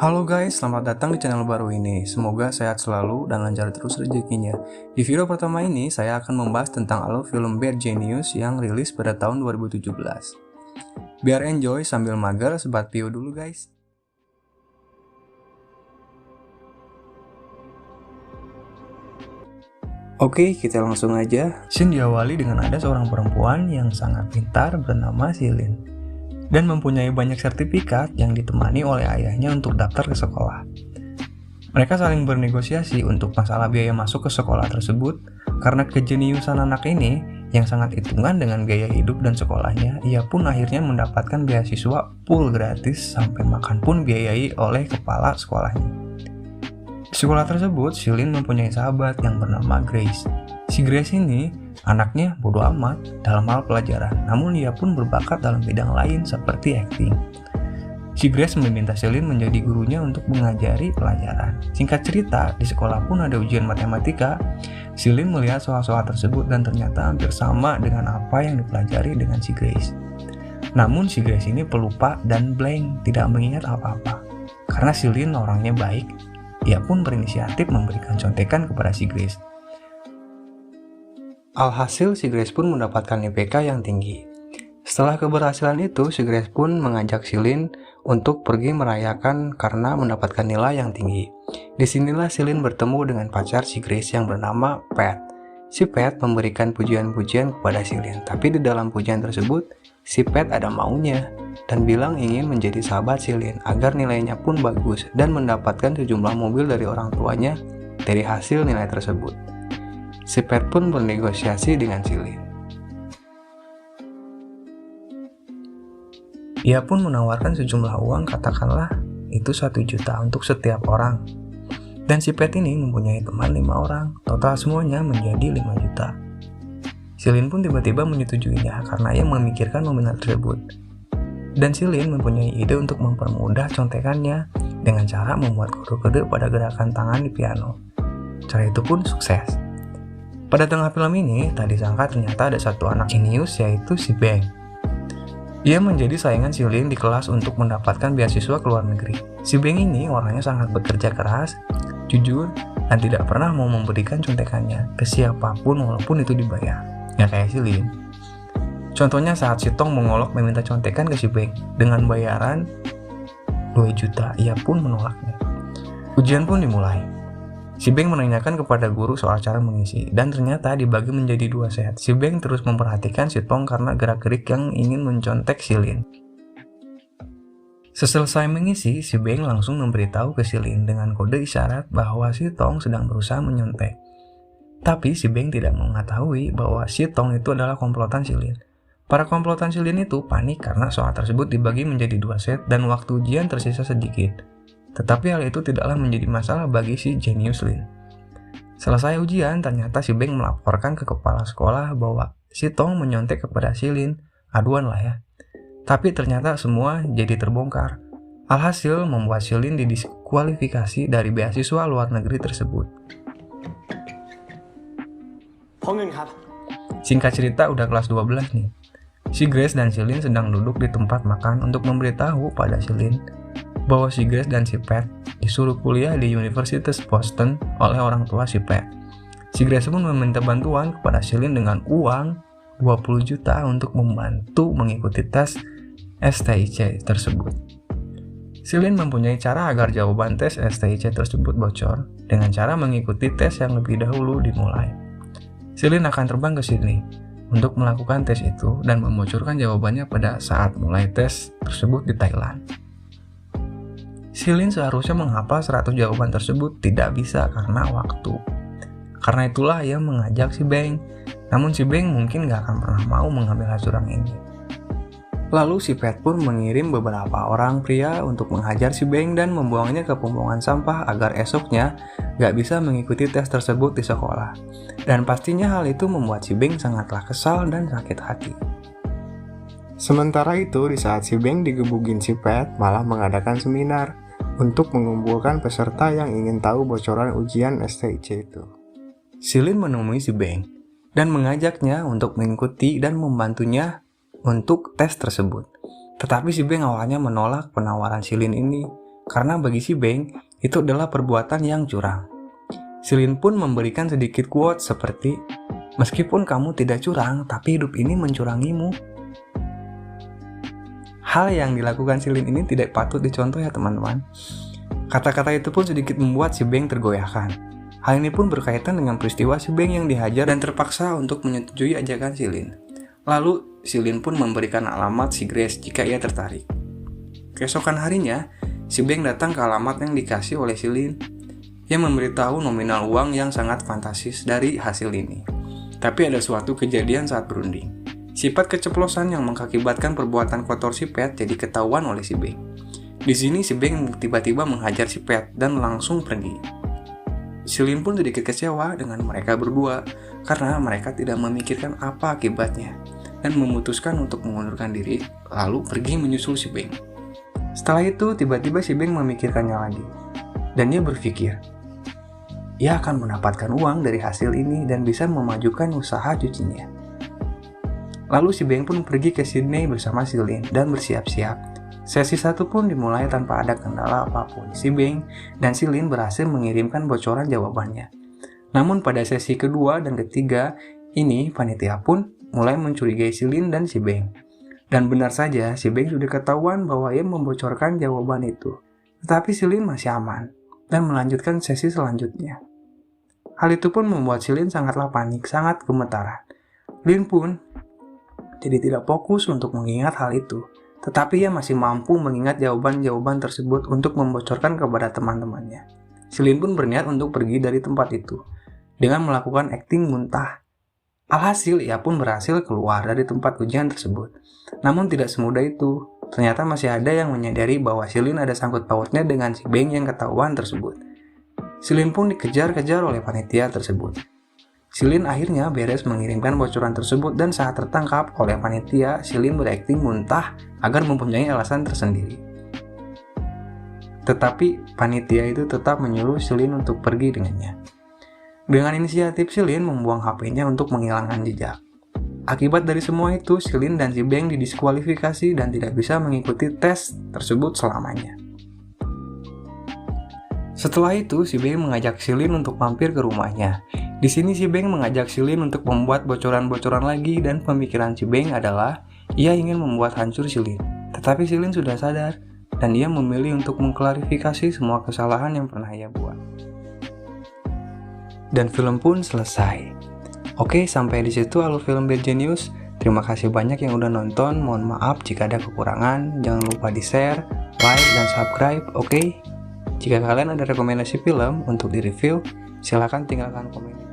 Halo guys, selamat datang di channel baru ini. Semoga sehat selalu dan lancar terus rezekinya. Di video pertama ini, saya akan membahas tentang alur film Bad Genius yang rilis pada tahun 2017. Biar enjoy sambil mager, sebat view dulu guys. Oke, kita langsung aja. Scene diawali dengan ada seorang perempuan yang sangat pintar bernama Silin dan mempunyai banyak sertifikat yang ditemani oleh ayahnya untuk daftar ke sekolah. Mereka saling bernegosiasi untuk masalah biaya masuk ke sekolah tersebut karena kejeniusan anak ini yang sangat hitungan dengan gaya hidup dan sekolahnya, ia pun akhirnya mendapatkan beasiswa full gratis sampai makan pun biayai oleh kepala sekolahnya. Di sekolah tersebut, Silin mempunyai sahabat yang bernama Grace. Si Grace ini anaknya bodoh amat dalam hal pelajaran, namun ia pun berbakat dalam bidang lain seperti acting. Si Grace meminta Silin menjadi gurunya untuk mengajari pelajaran. Singkat cerita, di sekolah pun ada ujian matematika. Silin melihat soal-soal tersebut dan ternyata hampir sama dengan apa yang dipelajari dengan si Grace. Namun si Grace ini pelupa dan blank, tidak mengingat apa-apa. Karena Silin orangnya baik, ia pun berinisiatif memberikan contekan kepada si Grace. Alhasil si Grace pun mendapatkan IPK yang tinggi. Setelah keberhasilan itu, si Grace pun mengajak Silin untuk pergi merayakan karena mendapatkan nilai yang tinggi. Disinilah Silin bertemu dengan pacar si Grace yang bernama Pat. Si Pat memberikan pujian-pujian kepada Silin, tapi di dalam pujian tersebut, si Pat ada maunya dan bilang ingin menjadi sahabat Silin agar nilainya pun bagus dan mendapatkan sejumlah mobil dari orang tuanya dari hasil nilai tersebut. Si Pat pun bernegosiasi dengan Silin. Ia pun menawarkan sejumlah uang, katakanlah itu 1 juta untuk setiap orang. Dan si Pat ini mempunyai teman 5 orang, total semuanya menjadi 5 juta. Silin pun tiba-tiba menyetujuinya karena ia memikirkan nominal tersebut. Dan Silin mempunyai ide untuk mempermudah contekannya dengan cara membuat kode-kode pada gerakan tangan di piano. Cara itu pun sukses. Pada tengah film ini, tak disangka ternyata ada satu anak jenius yaitu si Beng. Ia menjadi saingan Silin di kelas untuk mendapatkan beasiswa ke luar negeri. Si Beng ini orangnya sangat bekerja keras, jujur, dan tidak pernah mau memberikan contekannya ke siapapun walaupun itu dibayar. Nggak kayak Silin. Contohnya saat si Tong mengolok meminta contekan ke si Beng dengan bayaran 2 juta, ia pun menolaknya. Ujian pun dimulai. Si Beng menanyakan kepada guru soal cara mengisi, dan ternyata dibagi menjadi 2 set. Si Beng terus memperhatikan si Tong karena gerak-gerik yang ingin mencontek Silin. Seselesai mengisi, si Beng langsung memberitahu ke Silin dengan kode isyarat bahwa si Tong sedang berusaha menyontek. Tapi si Beng tidak mengetahui bahwa si Tong itu adalah komplotan Silin. Para komplotan Silin itu panik karena soal tersebut dibagi menjadi 2 set dan waktu ujian tersisa sedikit. Tetapi hal itu tidaklah menjadi masalah bagi si jenius Lin. Selesai ujian, ternyata si Beng melaporkan ke kepala sekolah bahwa si Tong menyontek kepada si Lin. Aduan lah ya. Tapi ternyata semua jadi terbongkar. Alhasil membuat si Lin didiskualifikasi dari beasiswa luar negeri tersebut. Singkat cerita udah kelas 12 nih. Si Grace dan si Lin sedang duduk di tempat makan untuk memberitahu pada si Lin bahwa si Grace dan si Pat disuruh kuliah di Universitas Boston oleh orang tua si Pat. Si Grace pun meminta bantuan kepada Silin dengan uang 20 juta untuk membantu mengikuti tes STIC tersebut. Silin mempunyai cara agar jawaban tes STIC tersebut bocor dengan cara mengikuti tes yang lebih dahulu dimulai. Silin akan terbang ke Sydney untuk melakukan tes itu dan membocorkan jawabannya pada saat mulai tes tersebut di Thailand. Silin seharusnya menghafal 100 jawaban tersebut, tidak bisa karena waktu. Karena itulah ia mengajak si Beng, namun si Beng mungkin gak akan pernah mau mengambil curang ini. Lalu si Pat pun mengirim beberapa orang pria untuk menghajar si Beng dan membuangnya ke pembuangan sampah agar esoknya gak bisa mengikuti tes tersebut di sekolah. Dan pastinya hal itu membuat si Beng sangatlah kesal dan sakit hati. Sementara itu, di saat si Beng digebukin si Pat malah mengadakan seminar untuk mengumpulkan peserta yang ingin tahu bocoran ujian STIC itu. Silin menemui si Beng dan mengajaknya untuk mengikuti dan membantunya untuk tes tersebut. Tetapi si Beng awalnya menolak penawaran Silin ini karena bagi si Beng, itu adalah perbuatan yang curang. Silin pun memberikan sedikit quote seperti, "Meskipun kamu tidak curang, tapi hidup ini mencurangimu." Hal yang dilakukan Silin ini tidak patut dicontoh ya teman-teman. Kata-kata itu pun sedikit membuat si Beng tergoyahkan. Hal ini pun berkaitan dengan peristiwa si Beng yang dihajar dan terpaksa untuk menyetujui ajakan Silin. Lalu, Silin pun memberikan alamat si Grace jika ia tertarik. Keesokan harinya, si Beng datang ke alamat yang dikasih oleh Silin. Ia memberitahu nominal uang yang sangat fantastis dari hasil ini. Tapi ada suatu kejadian saat berunding. Sifat keceplosan yang mengakibatkan perbuatan kotor si Pet jadi ketahuan oleh si Beng. Di sini si Beng tiba-tiba menghajar si Pet dan langsung pergi. Silin pun sedikit kecewa dengan mereka berdua karena mereka tidak memikirkan apa akibatnya dan memutuskan untuk mengundurkan diri lalu pergi menyusul si Beng. Setelah itu tiba-tiba si Beng memikirkannya lagi dan dia berpikir ia akan mendapatkan uang dari hasil ini dan bisa memajukan usaha cucinya. Lalu si Beng pun pergi ke Sydney bersama Silin dan bersiap-siap. Sesi 1 pun dimulai tanpa ada kendala apapun. Si Beng dan Silin berhasil mengirimkan bocoran jawabannya. Namun pada sesi kedua dan ketiga, ini panitia pun mulai mencurigai Silin dan si Beng. Dan benar saja, si Beng sudah ketahuan bahwa ia membocorkan jawaban itu. Tetapi Silin masih aman dan melanjutkan sesi selanjutnya. Hal itu pun membuat Silin sangatlah panik, sangat gemetaran. Lin pun jadi tidak fokus untuk mengingat hal itu. Tetapi ia masih mampu mengingat jawaban-jawaban tersebut untuk membocorkan kepada teman-temannya. Silin pun berniat untuk pergi dari tempat itu dengan melakukan akting muntah. Alhasil ia pun berhasil keluar dari tempat ujian tersebut. Namun tidak semudah itu. Ternyata masih ada yang menyadari bahwa Silin ada sangkut pautnya dengan si Beng yang ketahuan tersebut. Silin pun dikejar-kejar oleh panitia tersebut. Silin akhirnya beres mengirimkan bocoran tersebut dan saat tertangkap oleh panitia, Silin berakting muntah agar mempunyai alasan tersendiri. Tetapi panitia itu tetap menyuruh Silin untuk pergi dengannya. Dengan inisiatif Silin membuang HP-nya untuk menghilangkan jejak. Akibat dari semua itu, Silin dan si Beng didiskualifikasi dan tidak bisa mengikuti tes tersebut selamanya. Setelah itu, si Beng mengajak Silin untuk mampir ke rumahnya. Di sini si Beng mengajak Silin untuk membuat bocoran-bocoran lagi dan pemikiran si Beng adalah ia ingin membuat hancur Silin. Tetapi Silin sudah sadar dan ia memilih untuk mengklarifikasi semua kesalahan yang pernah ia buat. Dan film pun selesai. Oke, sampai di situ alur film Bad Genius. Terima kasih banyak yang udah nonton. Mohon maaf jika ada kekurangan. Jangan lupa di-share, like, dan subscribe. Oke? Jika kalian ada rekomendasi film untuk di-review, silakan tinggalkan komen.